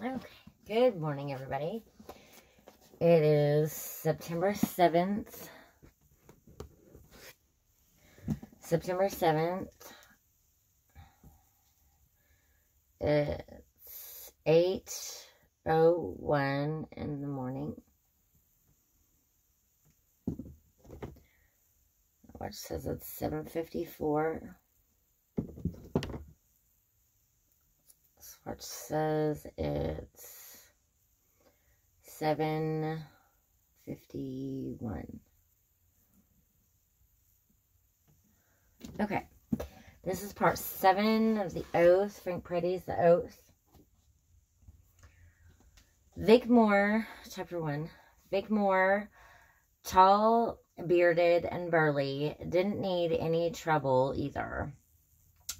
Okay, good morning, everybody. It is September 7th. September 7th. It's 8:01 in the morning. Watch says it's 7:54. Swatch says it's 7:51. Okay, this is part 7 of the Oath. Frank Peretti's The Oath. Vic Moore, chapter 1. Vic Moore, tall, bearded, and burly, didn't need any trouble either.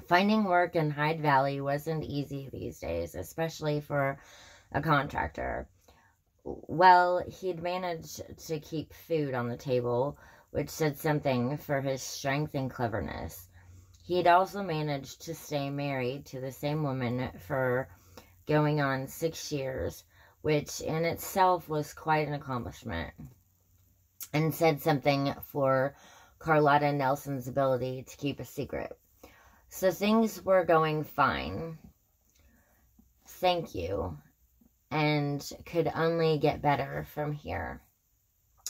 Finding work in Hyde Valley wasn't easy these days, especially for a contractor. Well, he'd managed to keep food on the table, which said something for his strength and cleverness. He'd also managed to stay married to the same woman for going on 6 years, which in itself was quite an accomplishment, and said something for Carlotta Nelson's ability to keep a secret. So things were going fine. Thank you. And could only get better from here.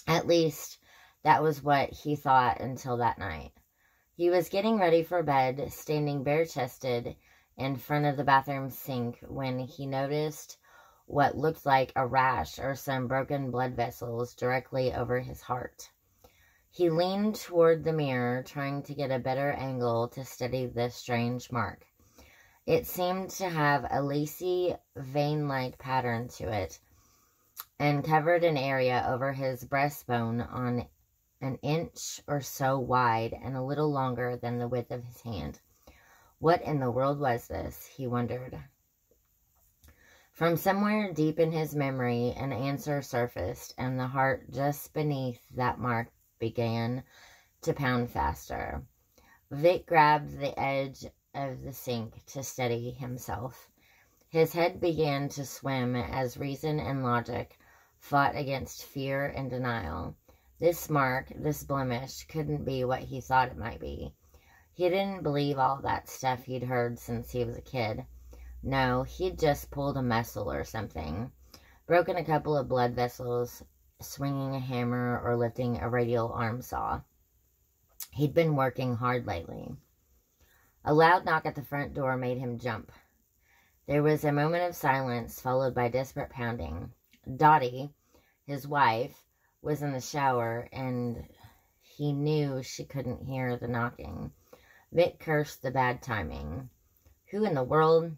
At least, that was what he thought until that night. He was getting ready for bed, standing bare-chested in front of the bathroom sink, when he noticed what looked like a rash or some broken blood vessels directly over his heart. He leaned toward the mirror, trying to get a better angle to study the strange mark. It seemed to have a lacy, vein-like pattern to it, and covered an area over his breastbone on an inch or so wide and a little longer than the width of his hand. What in the world was this, he wondered. From somewhere deep in his memory, an answer surfaced, and the heart just beneath that mark began to pound faster. Vic grabbed the edge of the sink to steady himself. His head began to swim as reason and logic fought against fear and denial. This mark, this blemish, couldn't be what he thought it might be. He didn't believe all that stuff he'd heard since he was a kid. No, he'd just pulled a muscle or something, broken a couple of blood vessels, swinging a hammer or lifting a radial arm saw. He'd been working hard lately. A loud knock at the front door made him jump. There was a moment of silence, followed by desperate pounding. Dottie, his wife, was in the shower, and he knew she couldn't hear the knocking. Vic cursed the bad timing. Who in the world?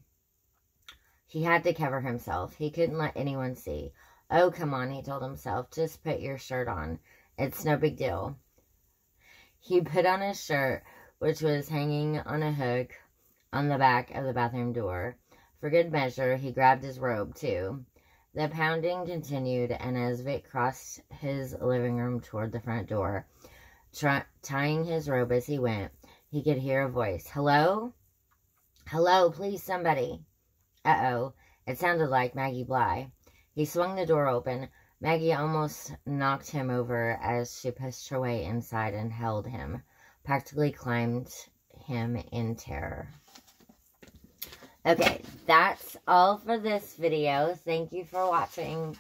He had to cover himself. He couldn't let anyone see. Oh, come on, he told himself. Just put your shirt on. It's no big deal. He put on his shirt, which was hanging on a hook on the back of the bathroom door. For good measure, he grabbed his robe, too. The pounding continued, and as Vic crossed his living room toward the front door, tying his robe as he went, he could hear a voice. Hello? Hello, please, somebody. Uh-oh. It sounded like Maggie Bly. He swung the door open. Maggie almost knocked him over as she pushed her way inside and held him, practically climbed him in terror. Okay, that's all for this video. Thank you for watching.